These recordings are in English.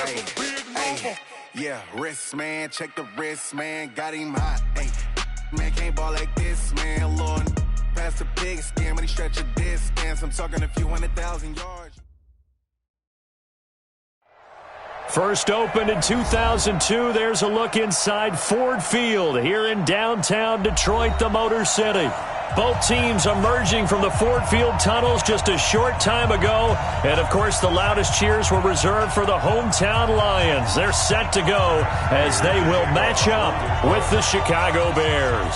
Hey, yeah, wrist, man, check the wrist, man, got him hot. Hey, man, can't ball like this, man. Lord, past the pig skin when he stretch a distance. I'm talking a few 100,000 yards. First opened in 2002, there's a look inside Ford Field here in downtown Detroit, the Motor City. Both teams emerging from the Ford Field tunnels just a short time ago. And, of course, the loudest cheers were reserved for the hometown Lions. They're set to go as they will match up with the Chicago Bears.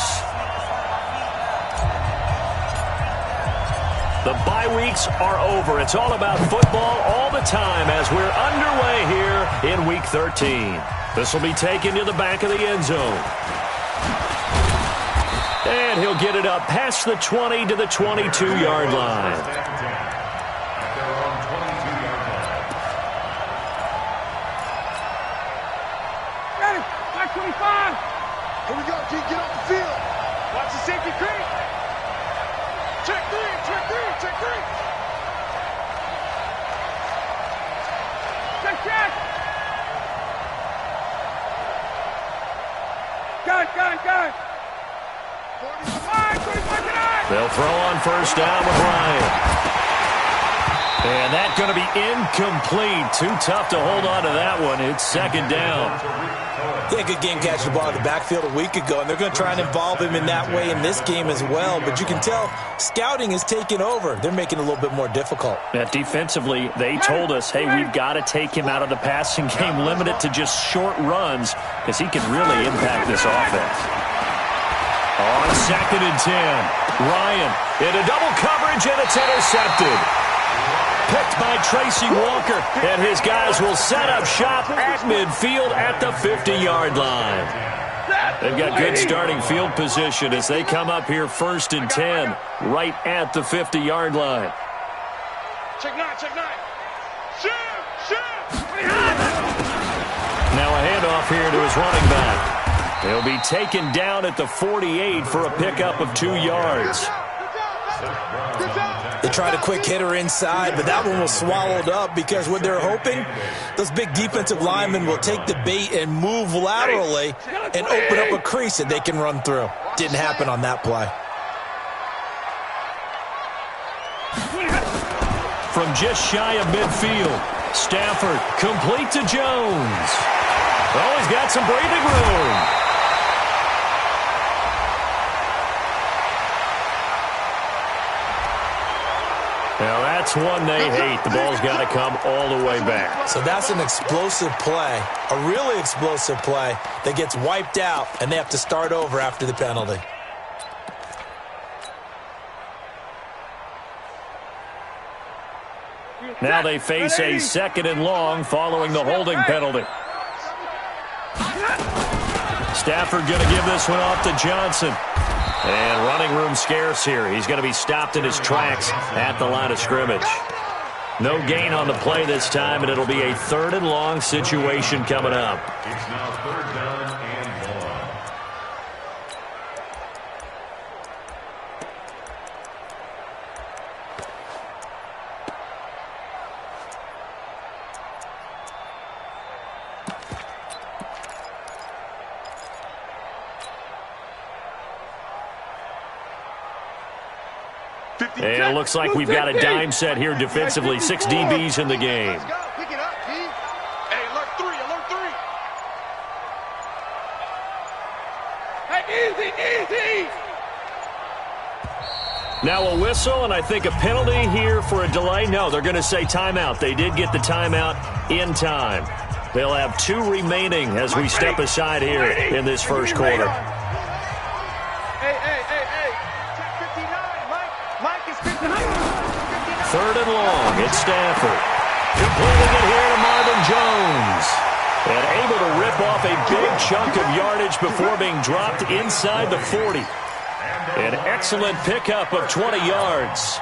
The bye weeks are over. It's all about football all the time as we're underway here in Week 13. This will be taken to the back of the end zone. And he'll get it up past the 20 to the 22-yard line. Ready, back 25. Here we go, G, get off the field. Watch the safety creep. Check three, check three, check three. Check, check. Gun. They'll throw on first down with Ryan. And that's going to be incomplete. Too tough to hold on to that one. It's second down. Yeah, good game catching the ball in the backfield a week ago, and they're going to try and involve him in that way in this game as well. But you can tell scouting is taking over. They're making it a little bit more difficult. Defensively, they told us, hey, we've got to take him out of the passing game, limit it to just short runs, because he can really impact this offense. On 2nd and 10, Ryan into double coverage, and it's intercepted. Picked by Tracy Walker, and his guys will set up shop at midfield at the 50-yard line. They've got good starting field position as they come up here 1st and 10, right at the 50-yard line. Check nine. Shoot. Now a handoff here to his running back. He'll be taken down at the 48 for a pickup of 2 yards. They tried a quick hitter inside, but that one was swallowed up because what they're hoping, those big defensive linemen will take the bait and move laterally and open up a crease that they can run through. Didn't happen on that play. From just shy of midfield, Stafford complete to Jones. Oh, he's got some breathing room. Now that's one they hate. The ball's got to come all the way back. So that's an explosive play, a really explosive play that gets wiped out, and they have to start over after the penalty. Now they face a 2nd and long following the holding penalty. Stafford going to give this one off to Johnson. And running room scarce here. He's going to be stopped in his tracks at the line of scrimmage. No gain on the play this time, and it'll be a 3rd and long situation coming up. It's now 3rd down and long. And it looks like we've got a dime set here defensively. 6 DBs in the game. Pick it up, P. Hey, alert 3. Hey, easy. Now a whistle, and I think a penalty here for a delay. No, they're going to say timeout. They did get the timeout in time. They'll have 2 remaining as we step aside here in this first quarter. Hey. Check 59. Mike is 59. 3rd and long. It's Stafford. Completing it here to Marvin Jones. And able to rip off a big chunk of yardage before being dropped inside the 40. An excellent pickup of 20 yards.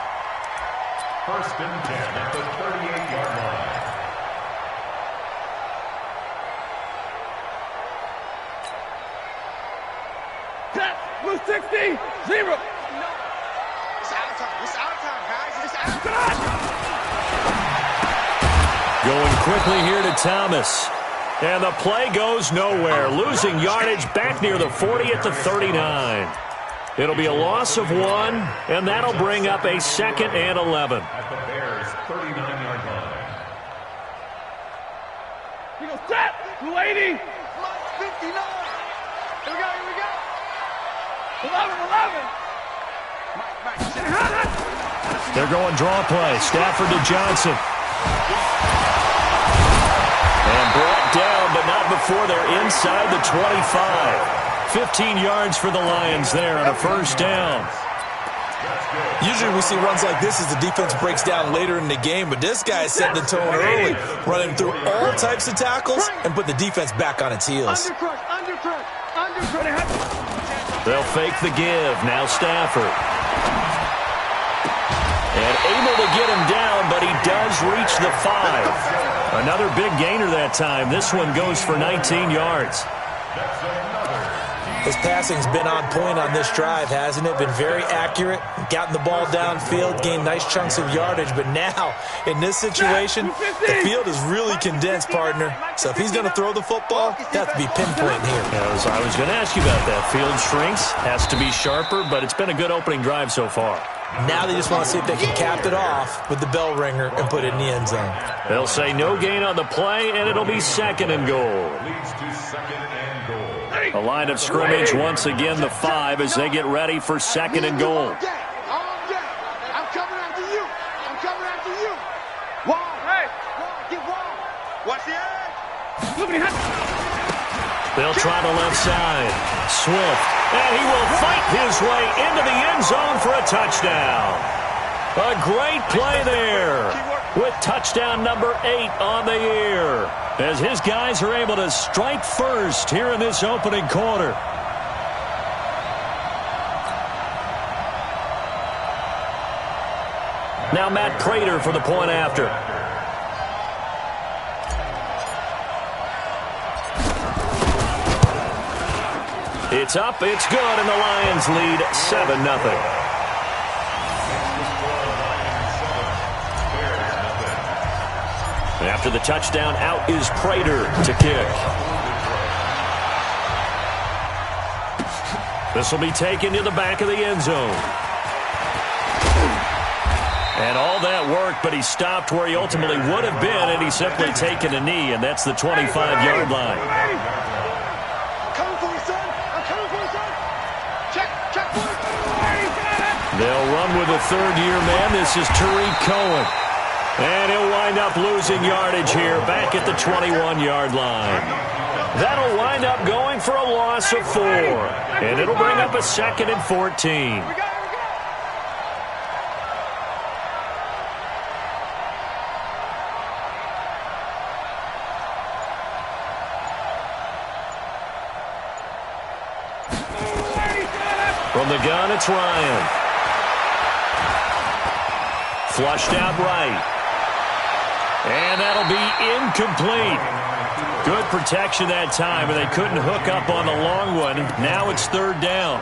1st and 10 at the 38-yard line. Blue 60, 0. It's out of time, guys. It's out of time. Going quickly here to Thomas. And the play goes nowhere. Losing yardage back near the 40 at the 39. It'll be a loss of 1, and that'll bring up a 2nd and 11. At the Bears' 39-yard line. You go set, 280. 59. Here we go, here we go. 11. They're going draw play. Stafford to Johnson. And brought down, but not before they're inside the 25. 15 yards for the Lions there on a first down. Usually we see runs like this as the defense breaks down later in the game, but this guy is setting the tone early, running through all types of tackles and put the defense back on its heels. They'll fake the give. Now Stafford. And able to get him down, but he does reach the 5. Another big gainer that time. This one goes for 19 yards. His passing's been on point on this drive, hasn't it? Been very accurate, gotten the ball downfield, gained nice chunks of yardage, but now, in this situation, the field is really condensed, partner. So if he's going to throw the football, that has to be pinpoint here. As I was going to ask you about that. Field shrinks, has to be sharper, but it's been a good opening drive so far. Now they just want to see if they can cap it off with the bell ringer and put it in the end zone. They'll say no gain on the play, and it'll be 2nd and goal. Leads to 2nd and goal. A line of scrimmage once again, the 5, as they get ready for 2nd and goal. I'm coming after you. I'm coming after you. Wall. Hey. Get wall. Watch the edge. They'll try the left side. Swift. And he will fight his way into the end zone for a touchdown. A great play there with touchdown number 8 on the year, as his guys are able to strike first here in this opening quarter. Now Matt Prater for the point after. It's up, it's good, and the Lions lead 7-0. After the touchdown, out is Prater to kick. This will be taken to the back of the end zone. And all that worked, but he stopped where he ultimately would have been, and he's simply taken a knee, and that's the 25-yard line. They'll run with a third-year man. This is Tariq Cohen. And he'll wind up losing yardage here back at the 21-yard line. That'll wind up going for a loss of 4. And it'll bring up a 2nd and 14. From the gun, it's Ryan. Flushed out right. And that'll be incomplete. Good protection that time, and they couldn't hook up on the long one. Now it's 3rd down.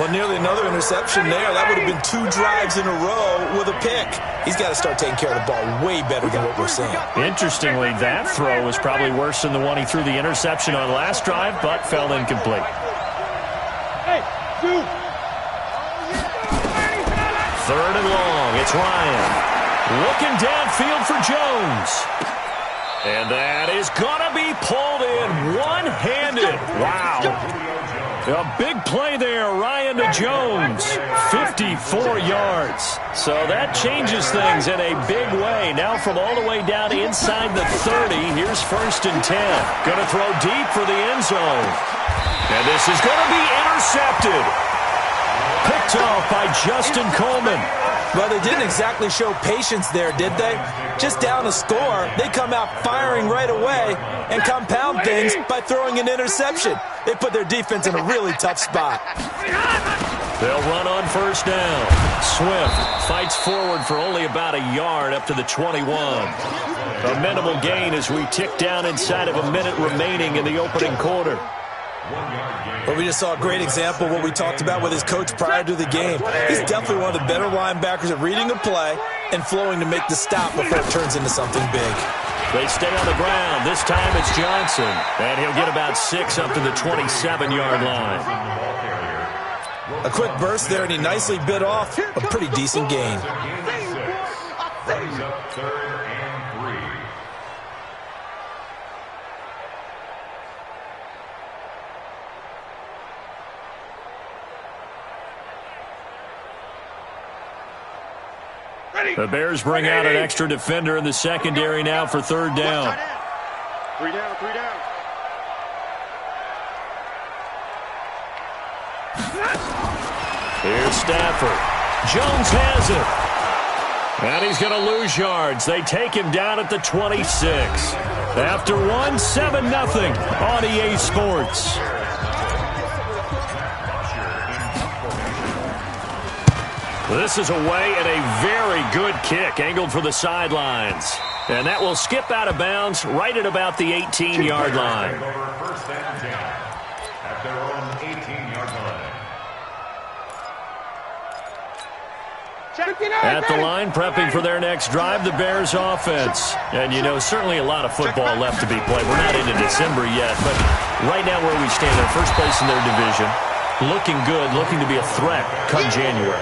Well, nearly another interception there. That would have been 2 drives in a row with a pick. He's got to start taking care of the ball way better than what we're seeing. Interestingly, that throw was probably worse than the one he threw the interception on last drive, but fell incomplete. Hey, 2. 3rd and long. It's Ryan. Looking downfield for Jones. And that is going to be pulled in one-handed. Wow. A big play there, Ryan to Jones. 54 yards. So that changes things in a big way. Now from all the way down inside the 30, here's 1st and 10. Going to throw deep for the end zone. And this is going to be intercepted. Picked off by Justin Coleman. Well, they didn't exactly show patience there, did they? Just down a score, they come out firing right away and compound things by throwing an interception. They put their defense in a really tough spot. They'll run on 1st down. Swift fights forward for only about a yard up to the 21. A minimal gain as we tick down inside of a minute remaining in the opening quarter. Well, we just saw a great example of what we talked about with his coach prior to the game. He's definitely one of the better linebackers at reading a play and flowing to make the stop before it turns into something big. They stay on the ground. This time it's Johnson. And he'll get about 6 up to the 27-yard line. A quick burst there, and he nicely bit off a pretty decent gain. Brings up 3rd and 3. The Bears bring out an extra defender in the secondary now for 3rd down. 3 down, 3 down. Here's Stafford. Jones has it. And he's going to lose yards. They take him down at the 26. After 1, 7-0 on EA Sports. This is away and a very good kick angled for the sidelines. And that will skip out of bounds right at about the 18-yard line. First and 10 at their own 18-yard line. At the line, prepping for their next drive, the Bears offense. And, you know, certainly a lot of football left to be played. We're not into December yet, but right now where we stand, they're first place in their division. Looking good, looking to be a threat come January.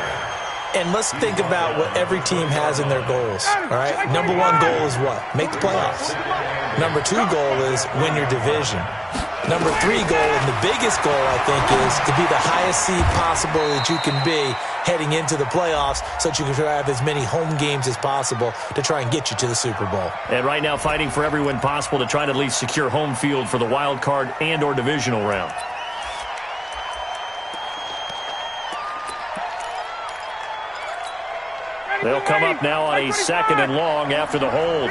And let's think about what every team has in their goals, all right? Number 1 goal is what? Make the playoffs. Number 2 goal is win your division. Number 3 goal, and the biggest goal, I think, is to be the highest seed possible that you can be heading into the playoffs so that you can have as many home games as possible to try and get you to the Super Bowl. And right now fighting for every win possible to try to at least secure home field for the wild card and or divisional round. They'll come up now on a 2nd and long after the hold.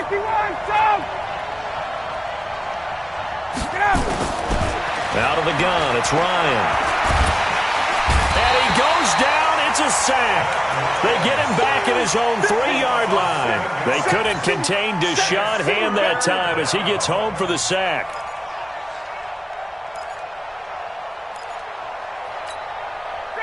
Out of the gun, it's Ryan. And he goes down, it's a sack. They get him back at his own 3-yard line. They couldn't contain Deshaun Hand that time as he gets home for the sack.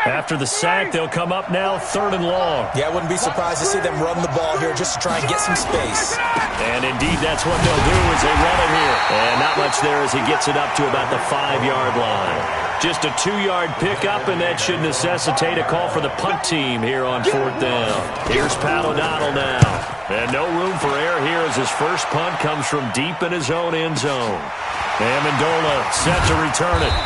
After the sack, they'll come up now 3rd and long. Yeah, I wouldn't be surprised to see them run the ball here just to try and get some space. And indeed, that's what they'll do as they run it here. And not much there as he gets it up to about the 5-yard line. Just a 2-yard pickup, and that should necessitate a call for the punt team here on 4th down. Here's Pat O'Donnell now. And no room for error here as his first punt comes from deep in his own end zone. Amendola set to return it.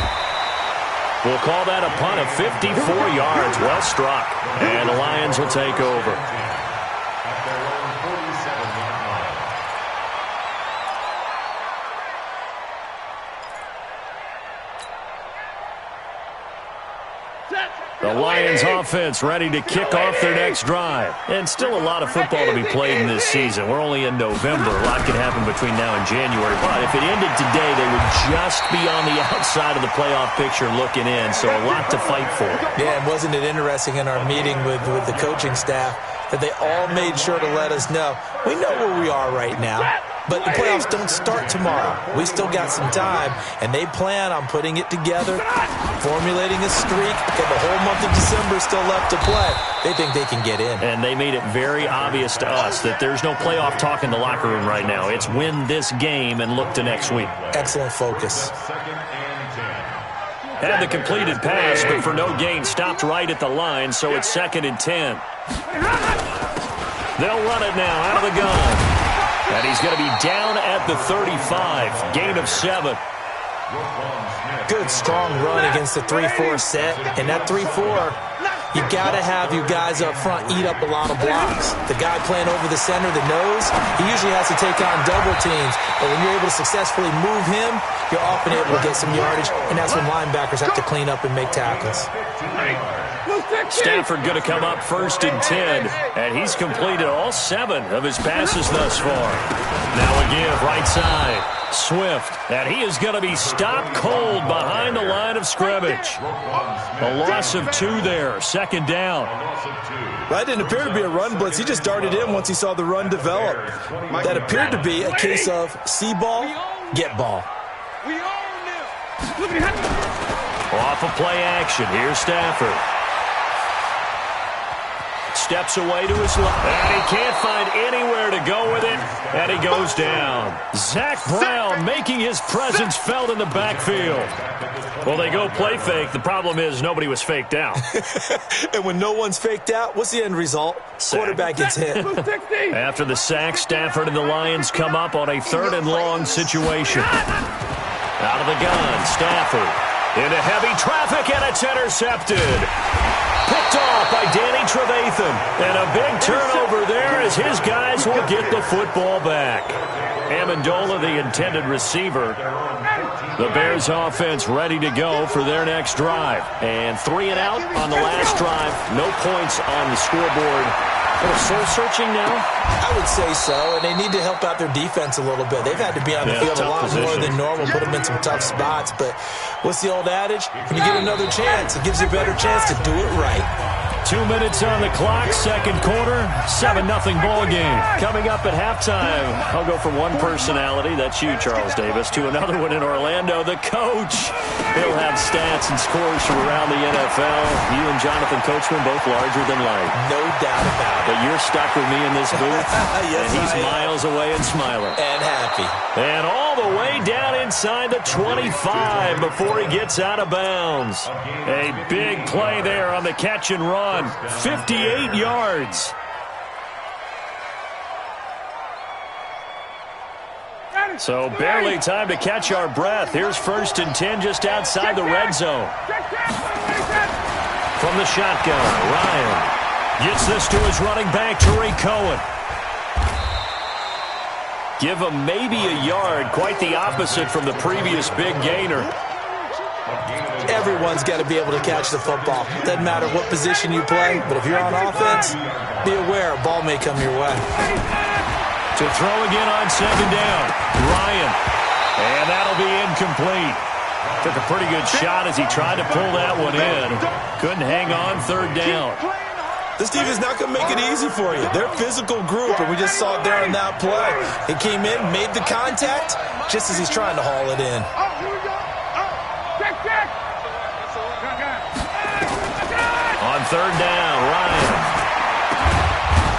We'll call that a punt of 54 yards. Well struck. And the Lions will take over. At their own 47-yard line. The Lions offense ready to kick off their next drive. And still a lot of football to be played in this season. We're only in November. A lot can happen between now and January. But if it ended today, they would just be on the outside of the playoff picture looking in. So a lot to fight for. Yeah, and wasn't it interesting in our meeting with the coaching staff that they all made sure to let us know, we know where we are right now. But the playoffs don't start tomorrow. We still got some time, and they plan on putting it together, formulating a streak. Got the whole month of December still left to play. They think they can get in. And they made it very obvious to us that there's no playoff talk in the locker room right now. It's win this game and look to next week. Excellent focus. 2nd and 10. Had the completed pass, but for no gain, stopped right at the line, so it's 2nd and 10. They'll run it now out of the gun. And he's going to be down at the 35. Gain of 7. Good, strong run against the 3-4 set. And that 3-4, you got to have you guys up front eat up a lot of blocks. The guy playing over the center, the nose, he usually has to take on double teams. But when you're able to successfully move him, you're often able to get some yardage. And that's when linebackers have to clean up and make tackles. Stafford going to come up 1st and 10, and he's completed all 7 of his passes thus far. Now again, right side, Swift, and he is going to be stopped cold behind the line of scrimmage. A loss of 2 there, 2nd down. That didn't appear to be a run blitz. He just darted in once he saw the run develop. That appeared to be a case of see ball, get ball. Off of play action, here's Stafford. steps away to his left. And he can't find anywhere to go with it, and he goes down. Zach Brown making his presence felt in the backfield. Well, they go play fake. The problem is nobody was faked out. And when no one's faked out, what's the end result? Quarterback gets hit. After the sack, Stafford and the Lions come up on a 3rd and long situation. Out of the gun, Stafford into heavy traffic, and it's intercepted. Picked off by Danny Trevathan. And a big turnover there as his guys will get the football back. Amendola, the intended receiver. The Bears offense ready to go for their next drive. And 3 and out on the last drive. No points on the scoreboard. A little soul-searching now? I would say so, and they need to help out their defense a little bit. They've had to be on the field a lot more than normal, put them in some tough spots. But what's the old adage? When you get another chance, it gives you a better chance to do it right. 2 minutes on the clock, second quarter, 7-0 ball game. Coming up at halftime, I'll go from one personality, that's you, Charles Davis, to another one in Orlando, the coach. He'll have stats and scores from around the NFL. You and Jonathan Coachman both larger than life. No doubt about it. But you're stuck with me in this booth, yes, and he's miles away and smiling. And happy. And all the way down inside the 25 before he gets out of bounds. A big play there on the catch and run. 58 yards. So barely time to catch our breath. Here's 1st and 10 just outside the red zone. From the shotgun, Ryan gets this to his running back, Tariq Cohen. Give him maybe a yard, quite the opposite from the previous big gainer. Everyone's got to be able to catch the football. Doesn't matter what position you play, but if you're on offense, be aware a ball may come your way. To throw again on 2nd down, Ryan. And that'll be incomplete. Took a pretty good shot as he tried to pull that one in. Couldn't hang on 3rd down. This team is not going to make it easy for you. They're a physical group, and we just saw it there in that play. He came in, made the contact, just as he's trying to haul it in. On 3rd down, Ryan.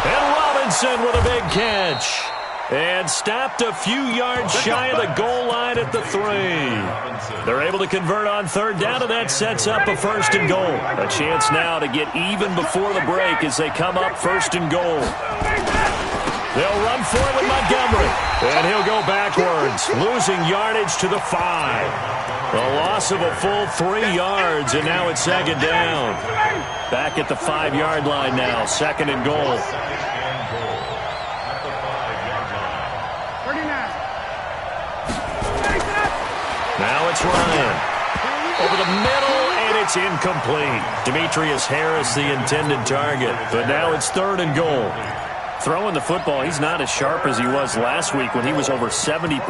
And Robinson with a big catch. And stopped a few yards shy of the goal line at the 3. They're able to convert on 3rd down, and that sets up a 1st and goal. A chance now to get even before the break as they come up 1st and goal. They'll run for it with Montgomery. And he'll go backwards, losing yardage to the 5. A loss of a full 3 yards, and now it's 2nd down. Back at the 5-yard line now, 2nd and goal. Now it's Ryan. Over the middle, and it's incomplete. Demetrius Harris, the intended target. But now it's 3rd and goal. Throwing the football, he's not as sharp as he was last week when he was over 70%.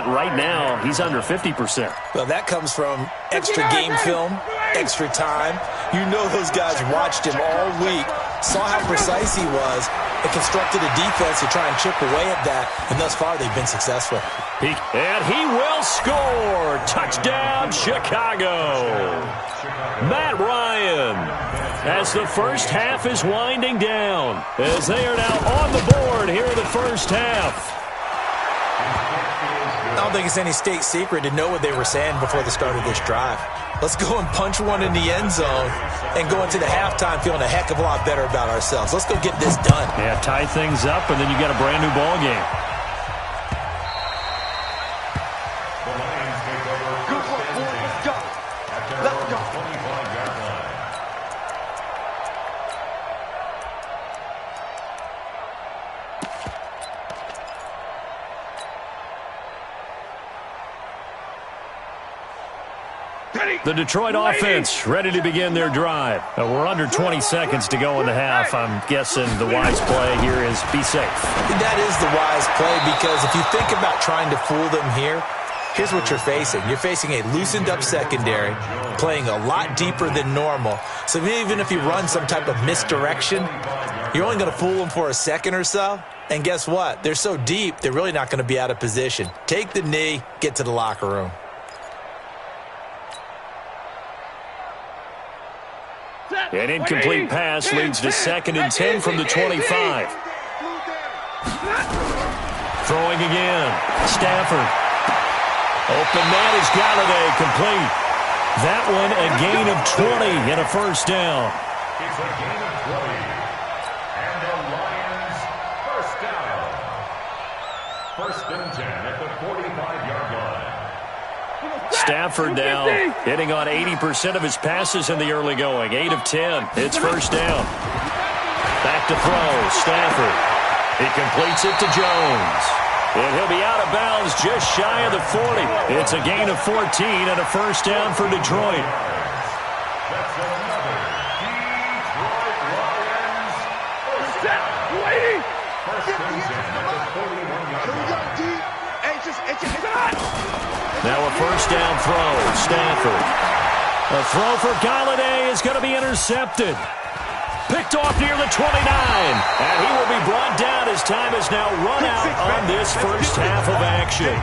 Right now, he's under 50%. Well, that comes from extra game film, extra time. You know those guys watched him all week, saw how precise he was, and constructed a defense to try and chip away at that, and thus far they've been successful. And he will score! Touchdown, Chicago! Matt Ryan, as the first half is winding down, as they are now on the board here in the first half. I don't think it's any state secret to know what they were saying before the start of this drive. Let's go and punch one in the end zone and go into the halftime feeling a heck of a lot better about ourselves. Let's go get this done. Yeah, tie things up, and then you got a brand new ball game. The Detroit offense ready to begin their drive. We're under 20 seconds to go in the half. I'm guessing the wise play here is be safe. That is the wise play, because if you think about trying to fool them here, here's what you're facing. You're facing a loosened up secondary, playing a lot deeper than normal. So even if you run some type of misdirection, you're only going to fool them for a second or so. And guess what? They're so deep, they're really not going to be out of position. Take the knee, get to the locker room. An incomplete pass leads to 2nd and 10 from the 25. Throwing again. Stafford. Open man is Galladay, complete. That one a gain of 20 and a first down. It's a gain of 20. And the Lions first down. 1st and 10 at the 45-yard line. Stafford now hitting on 80% of his passes in the early going. 8 of 10. It's first down. Back to throw. Stafford. He completes it to Jones. And he'll be out of bounds just shy of the 40. It's a gain of 14 and a first down for Detroit. That's another Detroit Lions first down. First and 10 at the 41-yard line. Now a first down throw. Stafford. A throw for Galladay is going to be intercepted. Picked off near the 29. And he will be brought down as time has now run out on this first half of action.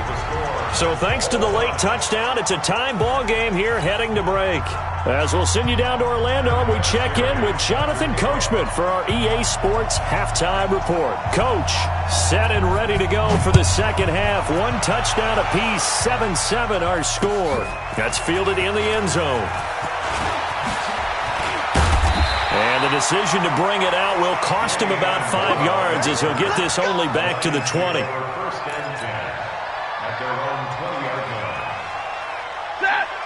So thanks to the late touchdown, it's a time ball game here heading to break. As we'll send you down to Orlando, we check in with Jonathan Coachman for our EA Sports Halftime Report. Coach, set and ready to go for the second half. 1 touchdown apiece, 7-7 our score. That's fielded in the end zone. And the decision to bring it out will cost him about 5 yards as he'll get this only back to the 20. First and 10 at their own 20-yard line.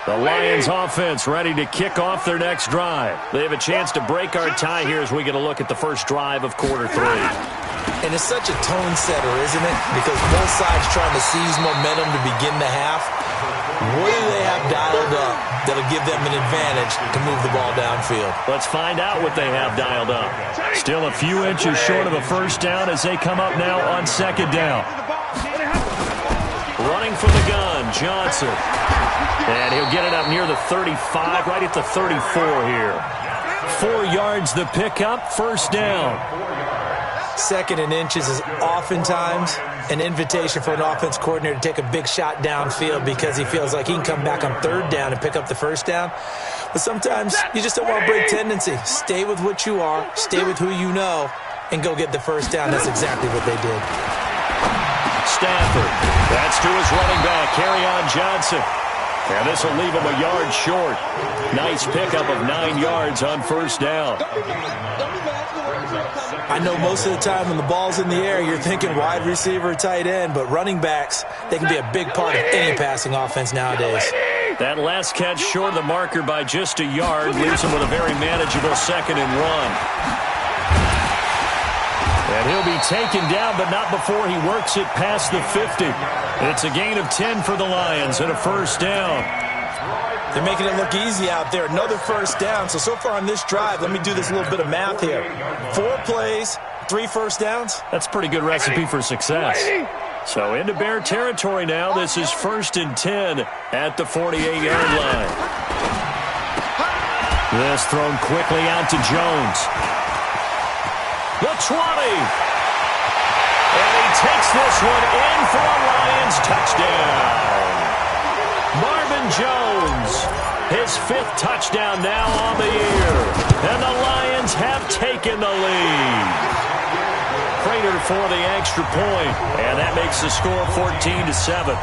The Lions offense ready to kick off their next drive. They have a chance to break our tie here as we get a look at the first drive of quarter 3. And it's such a tone setter, isn't it? Because both sides trying to seize momentum to begin the half. What do they have dialed up that'll give them an advantage to move the ball downfield? Let's find out what they have dialed up. Still a few inches short of a first down as they come up now on 2nd down. Running from the gun, Johnson. And he'll get it up near the 35, right at the 34 here. 4 yards the pickup, first down. 2nd and inches is oftentimes an invitation for an offense coordinator to take a big shot downfield because he feels like he can come back on 3rd down and pick up the first down. But sometimes you just don't want to break tendency. Stay with what you are, stay with who you know, and go get the first down. That's exactly what they did. Stafford. That's to his running back, Kerryon Johnson. And this will leave him a yard short. Nice pickup of 9 yards on first down. I know most of the time when the ball's in the air, you're thinking wide receiver, tight end, but running backs, they can be a big part of any passing offense nowadays. That last catch short of the marker by just a yard leaves him with a very manageable 2nd and 1. And he'll be taken down, but not before he works it past the 50. It's a gain of 10 for the Lions and a first down. They're making it look easy out there. Another first down. So far on this drive, let me do this little bit of math here. 4 plays, 3 first downs. That's a pretty good recipe for success. So into Bear territory now. This is 1st and 10 at the 48-yard line. This thrown quickly out to Jones. The 20. And he takes this one in for a Lions touchdown. Marvin Jones, his 5th touchdown now on the year. And the Lions have taken the lead. Prater for the extra point. And that makes the score 14-7.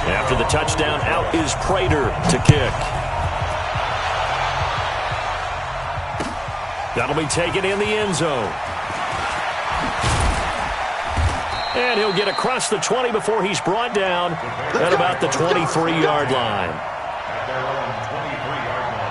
After the touchdown, out is Prater to kick. That'll be taken in the end zone. And he'll get across the 20 before he's brought down at about the 23-yard line. At their own 23-yard line.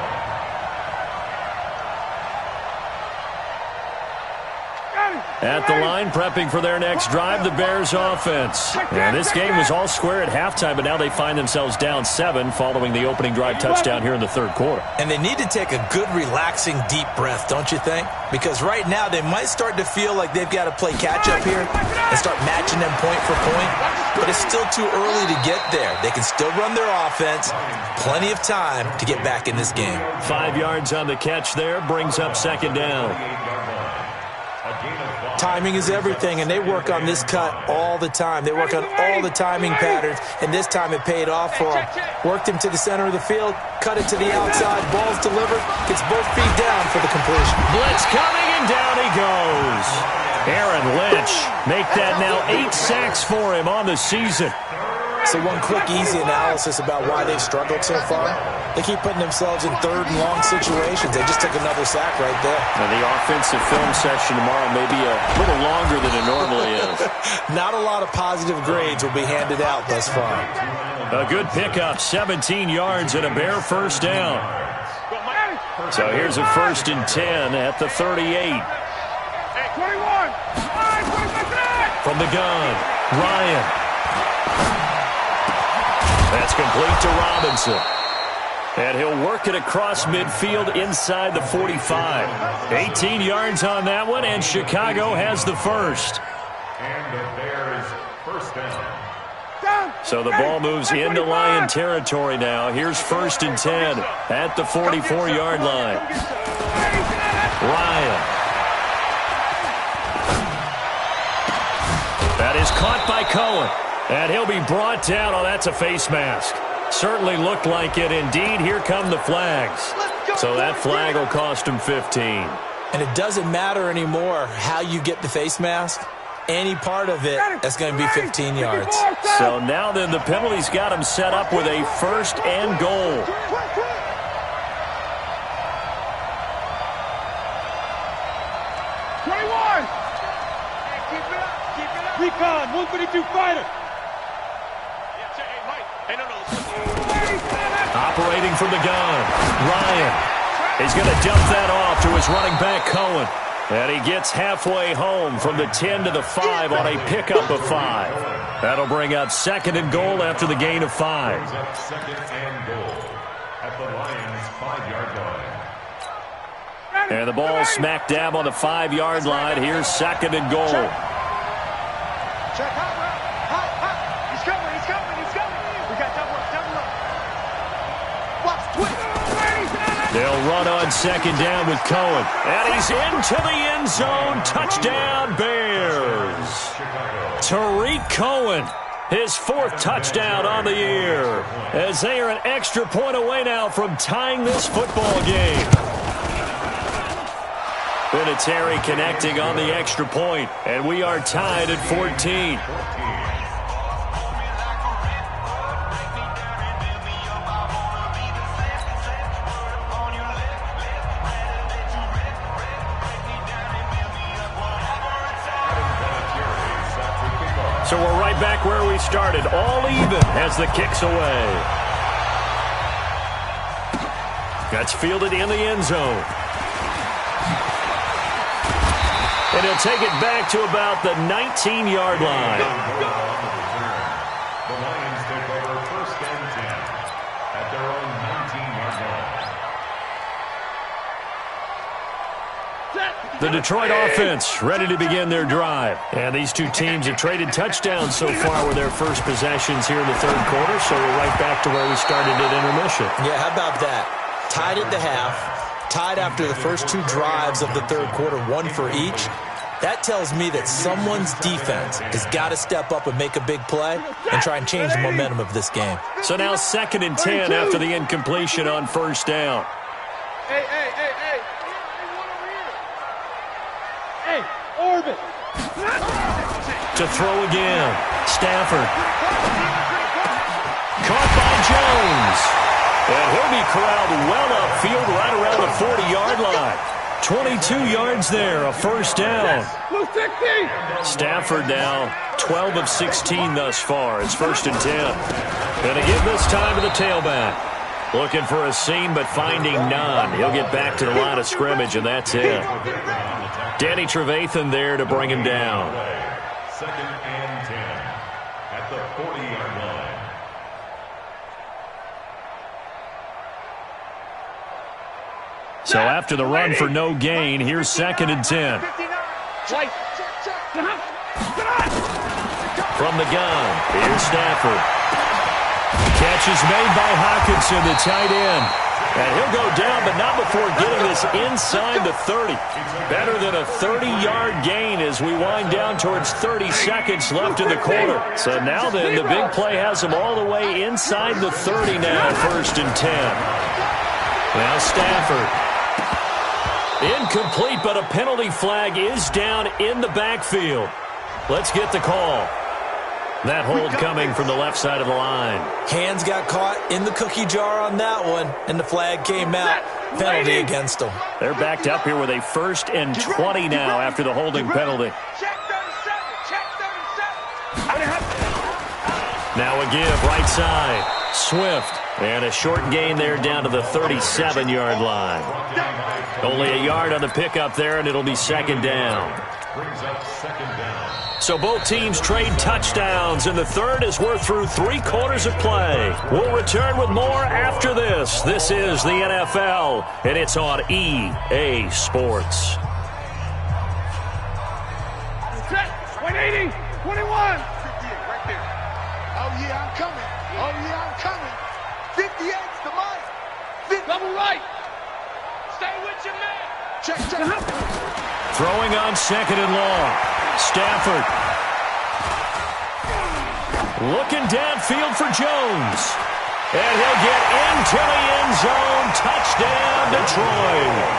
At the line, prepping for their next drive, the Bears offense. And this game was all square at halftime, but now they find themselves down 7 following the opening drive touchdown here in the 3rd quarter. And they need to take a good, relaxing, deep breath, don't you think? Because right now they might start to feel like they've got to play catch-up here and start matching them point for point. But it's still too early to get there. They can still run their offense. Plenty of time to get back in this game. 5 yards on the catch there brings up 2nd down. Timing is everything, and they work on this cut all the time. They work on all the timing patterns, and this time it paid off for him. Worked him to the center of the field, cut it to the outside, ball's delivered, gets both feet down for the completion. Blitz coming, and down he goes. Aaron Lynch make that now 8 sacks for him on the season. So one quick, easy analysis about why they've struggled so far. They keep putting themselves in third and long situations. They just took another sack right there. And the offensive film section tomorrow may be a little longer than it normally is. Not a lot of positive grades will be handed out thus far. A good pickup, 17 yards and a bare first down. So here's a 1st and 10 at the 38. 21. From the gun, Ryan. That's complete to Robinson. And he'll work it across midfield inside the 45. 18 yards on that one, and Chicago has the first. And the Bears first down. So the ball moves into Lion territory now. Here's 1st and 10 at the 44-yard line. Ryan. That is caught by Cohen. And he'll be brought down. Oh, that's a face mask. Certainly looked like it. Indeed, here come the flags. So that flag will cost him 15. And it doesn't matter anymore how you get the face mask. Any part of it, that's going to be 15 yards. So now then, the penalty's got him set up with a 1st and goal. Recon, 132 fighter. Operating from the gun, Ryan. He's going to dump that off to his running back, Cohen. And he gets halfway home from the 10 to the 5 on a pickup of 5. That'll bring up 2nd and goal after the gain of 5. Second and goal at the Lions' 5-yard line. And the ball smack dab on the 5-yard line. Here's 2nd and goal. Check hot route. Hot. He's coming. We got double up. Watch, twist. They'll run on 2nd down with Cohen. And he's into the end zone. Touchdown, Bears. Tariq Cohen, his 4th touchdown on the year, as they are an extra point away now from tying this football game. Vinatieri connecting on the extra point, and we are tied at 14. So we're right back where we started, all even as the kick's away. That's fielded in the end zone. And he'll take it back to about the 19-yard line. The Lions take over 1st and 10 at their own 19-yard line. The Detroit offense ready to begin their drive. And these two teams have traded touchdowns so far with their first possessions here in the 3rd quarter. So we're right back to where we started at intermission. Yeah, how about that? Tied at the half, tied after the first 2 drives of the 3rd quarter, 1 for each. That tells me that someone's defense has got to step up and make a big play and try and change the momentum of this game. So now 2nd and 10 after the incompletion on 1st down. Hey. Hey, orbit. To throw again. Stafford. Caught by Jones. And he'll be corralled well upfield right around the 40-yard line. 22 yards there, a 1st down. Stafford now 12 of 16 thus far. It's 1st and 10. Going to give this time to the tailback. Looking for a seam, but finding none. He'll get back to the line of scrimmage, and that's it. Danny Trevathan there to bring him down. 2nd and 10 at the 40-yard line. So after the run for no gain, here's 2nd and 10. From the gun, here's Stafford. Catch is made by Hawkinson, the tight end. And he'll go down, but not before getting this inside the 30. Better than a 30-yard gain as we wind down towards 30 seconds left in the quarter. So now then, the big play has them all the way inside the 30 now, 1st and 10. Now Stafford. Incomplete, but a penalty flag is down in the backfield. Let's get the call. That hold coming from the left side of the line. Hands got caught in the cookie jar on that one, and the flag came out. Penalty against them. They're backed up here with a 1st and 20 now after the holding penalty. Check 37. Check 37. Now a give, right side. Swift. And a short gain there down to the 37-yard line. Only a yard on the pickup there, and it'll be 2nd down. Brings up 2nd down. So both teams trade touchdowns in the 3rd as we're through 3 quarters of play. We'll return with more after this. This is the NFL, and it's on EA Sports. 180, 21. 58 right there. Oh, yeah, I'm coming. Oh, yeah, I'm coming. 58's the mark. Double right. Stay with your man. Check. Throwing on 2nd and long. Stafford. Looking downfield for Jones. And he'll get into the end zone. Touchdown, Detroit.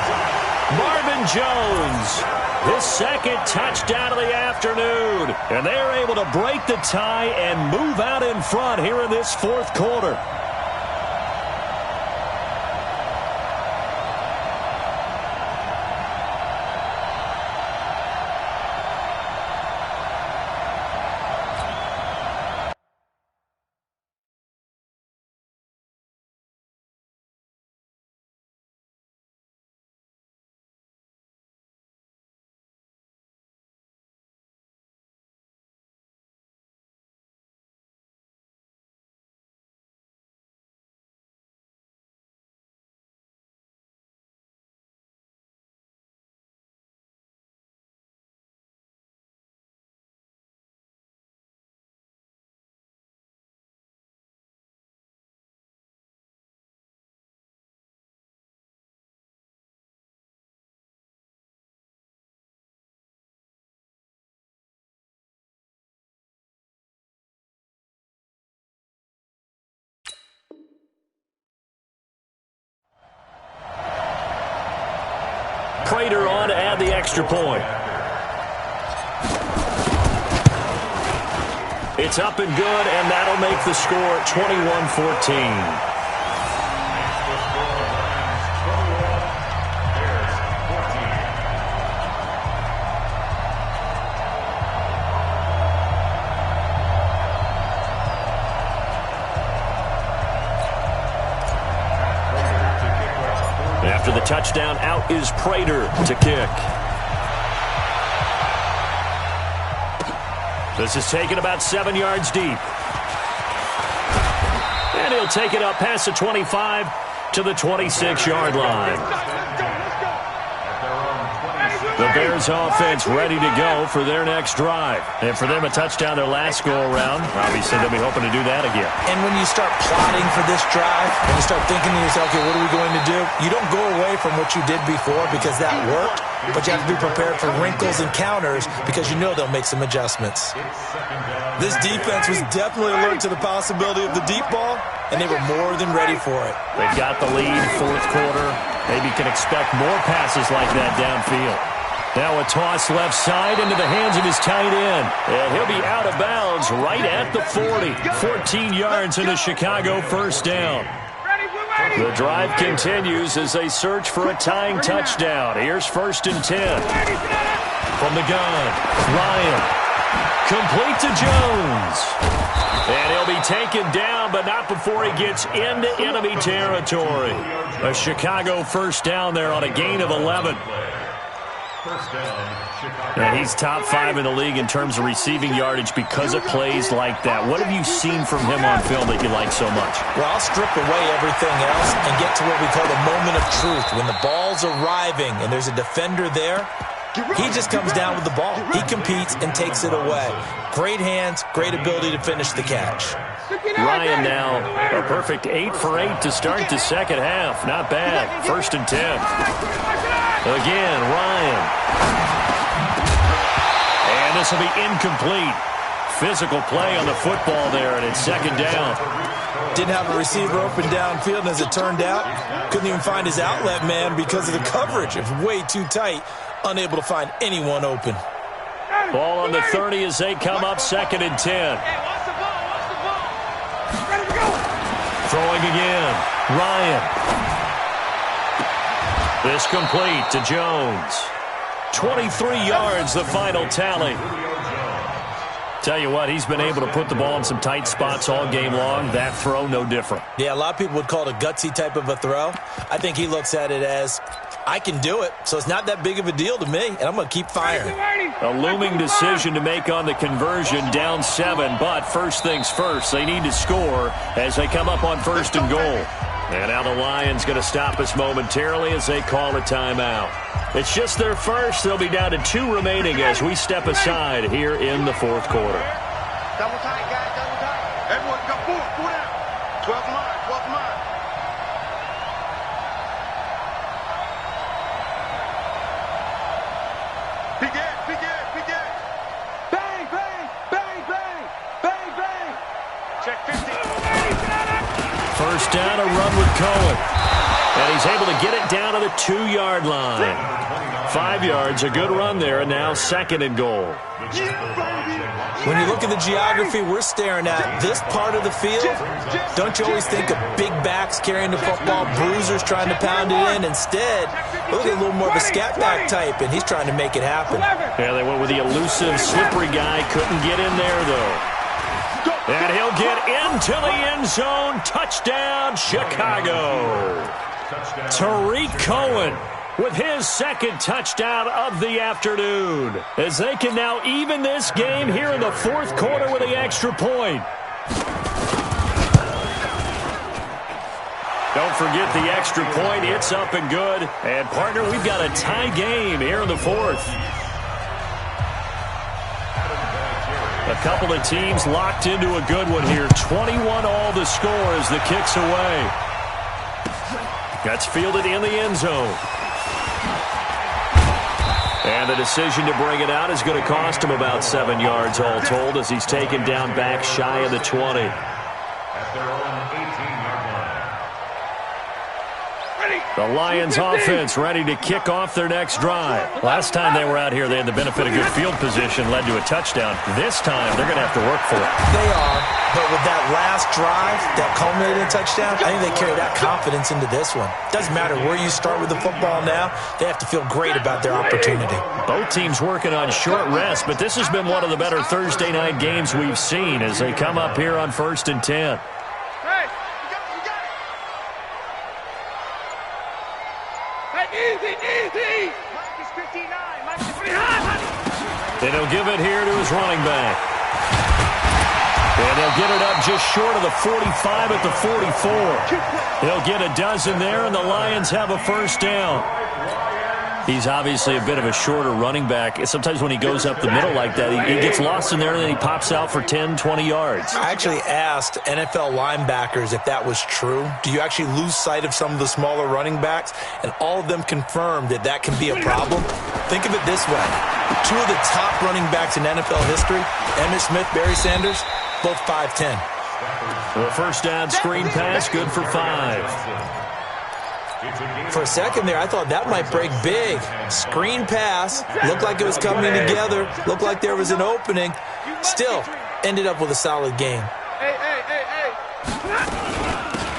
Marvin Jones. His 2nd touchdown of the afternoon. And they're able to break the tie and move out in front here in this 4th quarter. Prater on to add the extra point. It's up and good, and that'll make the score 21-14. After the touchdown, out is Prater to kick. This is taken about 7 yards deep. And he'll take it up past the 25 to the 26-yard line. The Bears offense ready to go for their next drive. And for them, a touchdown their last go-around. Obviously, they'll be hoping to do that again. And when you start plotting for this drive, and you start thinking to yourself, okay, what are we going to do? You don't go away from what you did before because that worked, but you have to be prepared for wrinkles and counters because you know they'll make some adjustments. This defense was definitely alert to the possibility of the deep ball, and they were more than ready for it. They've got the lead, 4th quarter. Maybe can expect more passes like that downfield. Now a toss left side into the hands of his tight end. And he'll be out of bounds right at the 40. 14 yards into Chicago, 1st down. The drive continues as they search for a tying touchdown. Here's 1st and 10. From the gun, Ryan. Complete to Jones. And he'll be taken down, but not before he gets into enemy territory. A Chicago 1st down there on a gain of 11. And he's top 5 in the league in terms of receiving yardage because of plays like that. What have you seen from him on film that you like so much? Well, I'll strip away everything else and get to what we call the moment of truth. When the ball's arriving and there's a defender there, He just comes down with the ball. He competes and takes it away. Great hands, great ability to finish the catch. Ryan now a perfect 8 for 8 to start the second half. Not bad. 1st and 10. Again, Ryan. And this will be incomplete. Physical play on the football there, and it's 2nd down. Didn't have a receiver open downfield, and as it turned out, couldn't even find his outlet man because of the coverage. It was way too tight, unable to find anyone open. Ball on the 30 as they come up 2nd and 10. Throwing again. Ryan. This complete to Jones. 23 yards, the final tally. Tell you what, he's been able to put the ball in some tight spots all game long. That throw, no different. Yeah, a lot of people would call it a gutsy type of a throw. I think he looks at it as, I can do it, so it's not that big of a deal to me, and I'm going to keep firing. A looming decision to make on the conversion, down 7, but first things first, they need to score as they come up on 1st and goal. And now the Lions going to stop us momentarily as they call a timeout. It's just their first. They'll be down to 2 remaining as we step aside here in the 4th quarter. Double tight, guys, double tight. Everyone come forward, pull down. 12 line, 12 line. Big Ed, big Ed, big Ed. Bang, bang, bang, bang, bang, bang. Check 50. 1st down, a run with Cohen. And he's able to get it down to the 2-yard line. 5 yards, a good run there, and now 2nd and goal. When you look at the geography we're staring at, this part of the field, don't you always think of big backs carrying the football, bruisers trying to pound it in? Instead, look at a little more of a scat back type, and he's trying to make it happen. Yeah, they went with the elusive, slippery guy. Couldn't get in there, though. And he'll get into the end zone. Touchdown, Chicago. Tariq Cohen with his 2nd touchdown of the afternoon, as they can now even this game here in the 4th quarter with the extra point. Don't forget the extra point. It's up and good. And, partner, we've got a tie game here in the 4th. A couple of teams locked into a good one here. 21 all the score as the kick's away. That's fielded in the end zone. And the decision to bring it out is going to cost him about 7 yards all told as he's taken down back shy of the 20. At their own 18-yard line. The Lions offense ready to kick off their next drive. Last time they were out here, they had the benefit of good field position, led to a touchdown. This time, they're going to have to work for it. They are, but with that last drive, that culminating touchdown, I think they carry that confidence into this one. Doesn't matter where you start with the football now, they have to feel great about their opportunity. Both teams working on short rest, but this has been one of the better Thursday night games we've seen as they come up here on 1st and 10. Easy. Mike is 59. Mike is 59. And he'll give it here to his running back. And they'll get it up just short of the 45 at the 44. They'll get a dozen there, and the Lions have a 1st down. He's obviously a bit of a shorter running back. Sometimes when he goes up the middle like that, he gets lost in there, and then he pops out for 10, 20 yards. I actually asked NFL linebackers if that was true. Do you actually lose sight of some of the smaller running backs? And all of them confirmed that that can be a problem. Think of it this way. 2 of the top running backs in NFL history, Emmitt Smith, Barry Sanders, both 5'10". The 1st down screen pass, good for 5. For a second there, I thought that might break big. Screen pass, looked like it was coming together, looked like there was an opening. Still, ended up with a solid game. Hey.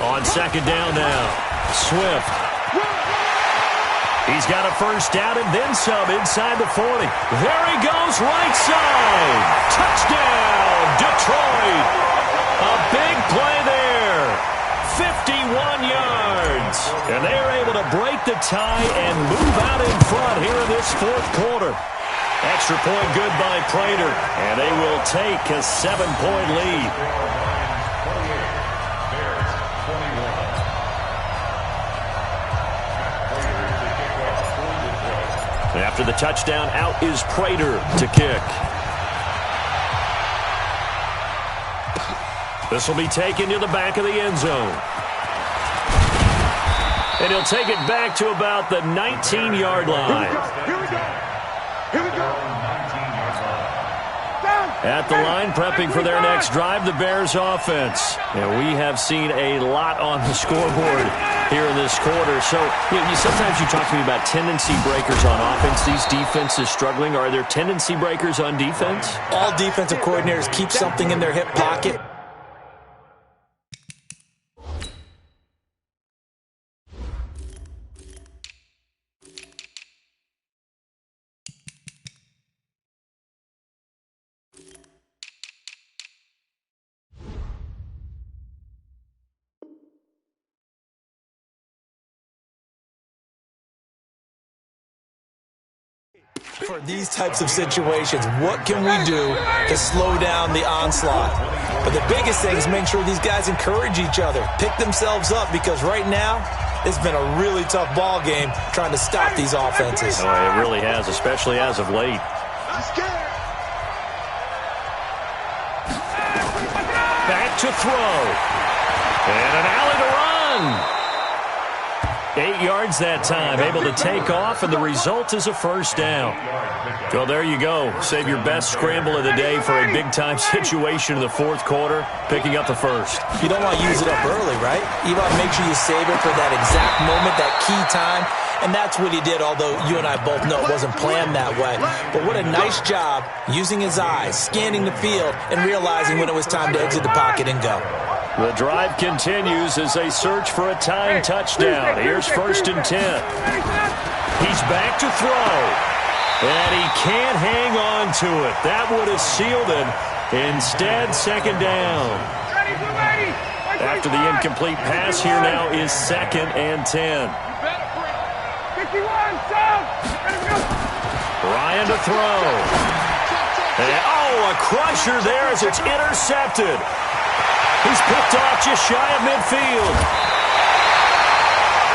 On 2nd down now, Swift. He's got a 1st down and then some inside the 40. There he goes, right side. Touchdown, Detroit. A big play there. 51 yards. And they are able to break the tie and move out in front here in this 4th quarter. Extra point good by Prater. And they will take a 7-point lead. After the touchdown, out is Prater to kick. This will be taken to the back of the end zone. And he'll take it back to about the 19-yard line. Here we go. Here we go. At the line, prepping for their next drive, the Bears offense. And we have seen a lot on the scoreboard here in this quarter. So, sometimes you talk to me about tendency breakers on offense. These defenses struggling. Are there tendency breakers on defense? All defensive coordinators keep something in their hip pocket. For these types of situations, what can we do to slow down the onslaught? But the biggest thing is make sure these guys encourage each other, pick themselves up, because right now, it's been a really tough ball game trying to stop these offenses. Oh, it really has, especially as of late. Back to throw. And an alley to run. 8 yards that time, able to take off, and the result is a first down. Well, there you go. Save your best scramble of the day for a big-time situation in the fourth quarter, picking up the first. You don't want to use it up early, right? You want to make sure you save it for that exact moment, that key time, and that's what he did, although you and I both know it wasn't planned that way. But what a nice job using his eyes, scanning the field, and realizing when it was time to exit the pocket and go. The drive continues as they search for a tying touchdown. Here's 1st and 10. He's back to throw. And he can't hang on to it. That would have sealed it. Instead, second down. After the incomplete pass, here now is 2nd and 10. Ryan to throw. And, a crusher there as it's intercepted. He's picked off just shy of midfield.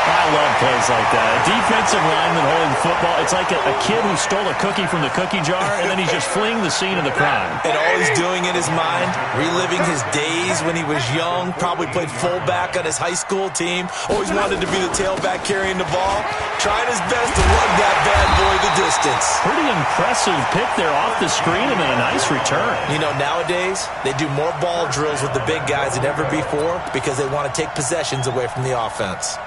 I love plays like that. A defensive lineman holding the football. It's like a kid who stole a cookie from the cookie jar, and then he's just fleeing the scene of the crime. And all he's doing in his mind, reliving his days when he was young, probably played fullback on his high school team, always wanted to be the tailback carrying the ball, trying his best to lug that bad boy the distance. Pretty impressive pick there off the screen and then a nice return. Nowadays, they do more ball drills with the big guys than ever before because they want to take possessions away from the offense.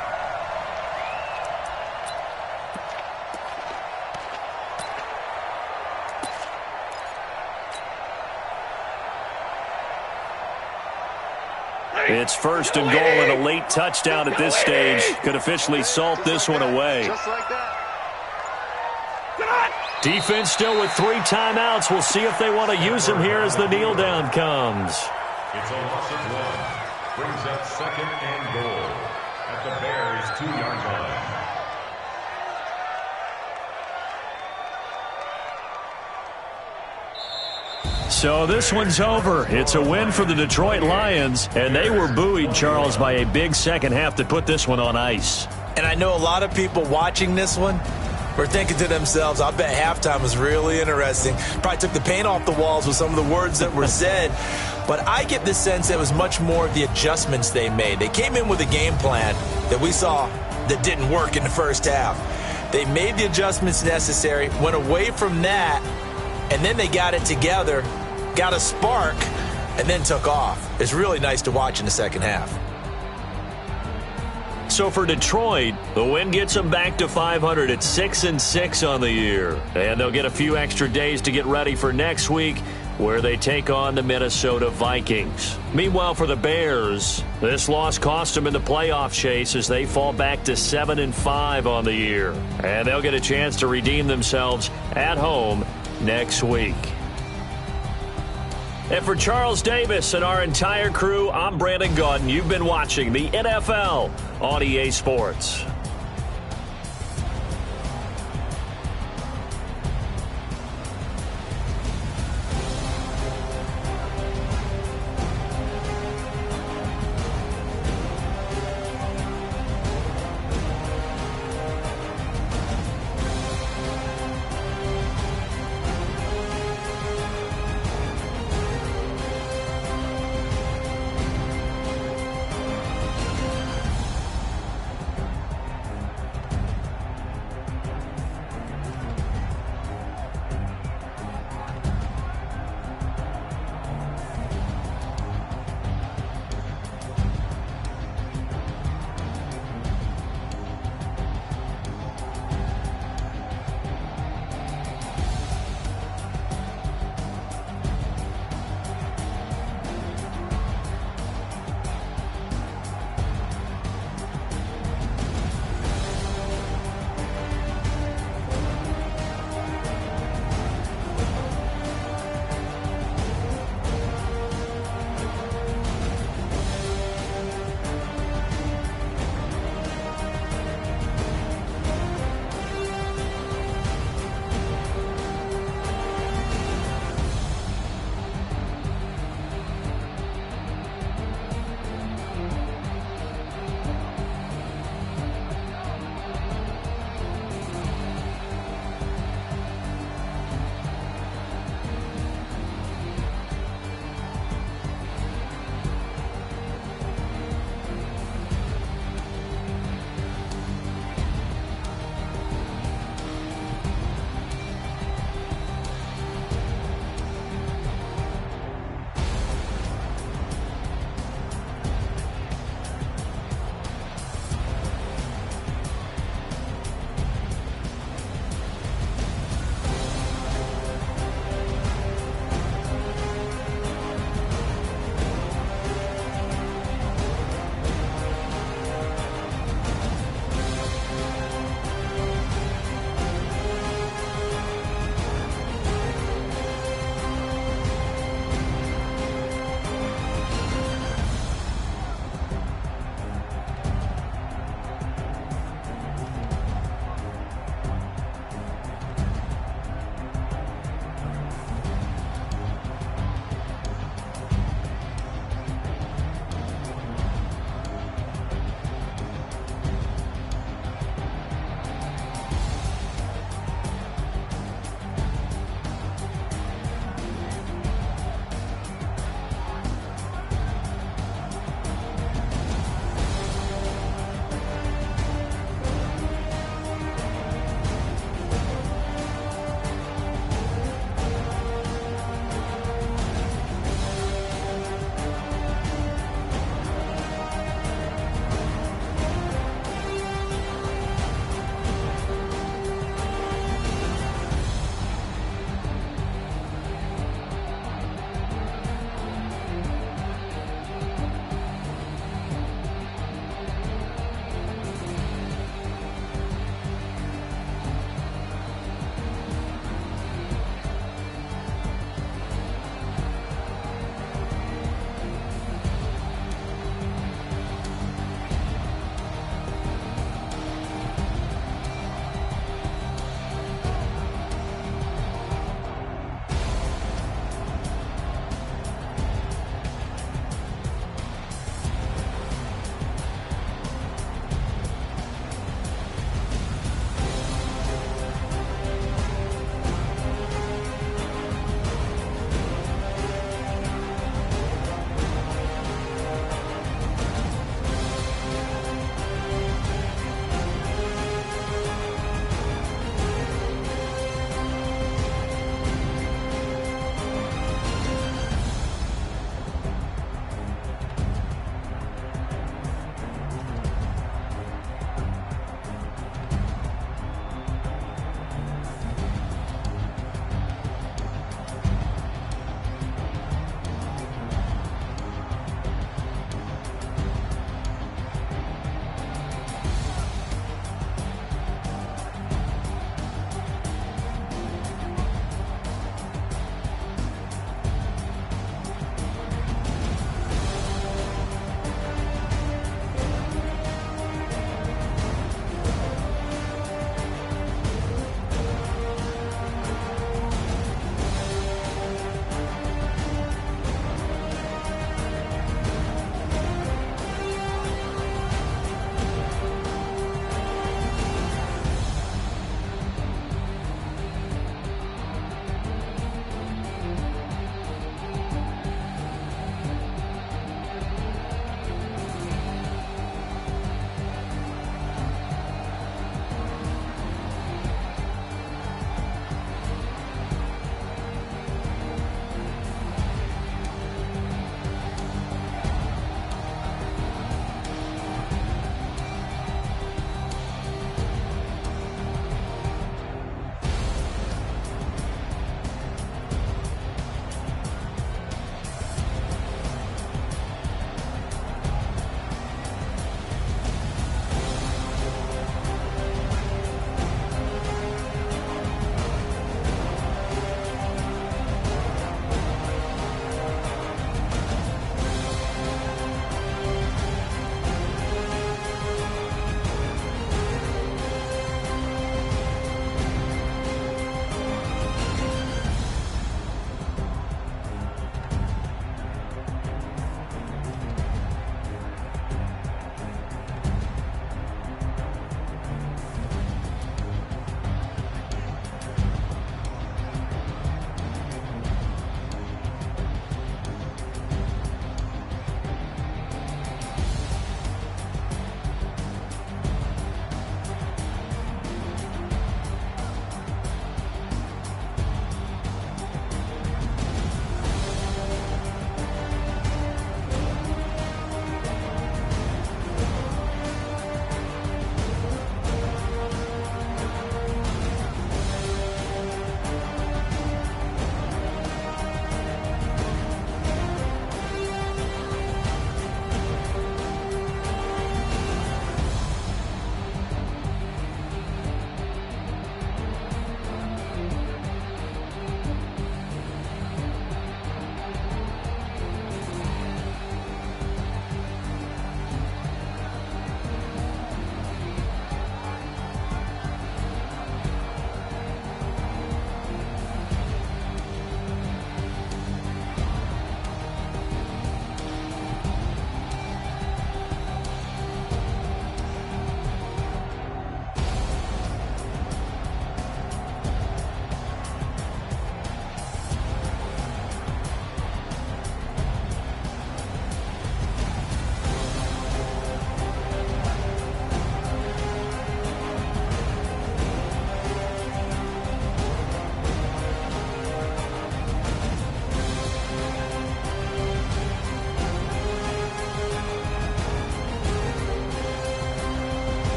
It's 1st and goal and a late touchdown at this stage. Could officially salt this one away. Just like that. Defense still with 3 timeouts. We'll see if they want to use them here as the kneel down comes. It's a loss of 1. Brings up 2nd and goal at the Bears' 2-yard line. So this one's over. It's a win for the Detroit Lions, and they were buoyed, Charles, by a big second half that put this one on ice. And I know a lot of people watching this one were thinking to themselves, I bet halftime was really interesting. Probably took the paint off the walls with some of the words that were said. But I get the sense that it was much more of the adjustments they made. They came in with a game plan that we saw that didn't work in the first half. They made the adjustments necessary, went away from that, and then they got it together, got a spark, and then took off. It's really nice to watch in the second half. So for Detroit, the win gets them back to 500 at 6-6 on the year. And they'll get a few extra days to get ready for next week, where they take on the Minnesota Vikings. Meanwhile, for the Bears, this loss cost them in the playoff chase as they fall back to 7-5 on the year. And they'll get a chance to redeem themselves at home next week. And for Charles Davis and our entire crew, I'm Brandon Gaudin. You've been watching the NFL on EA Sports.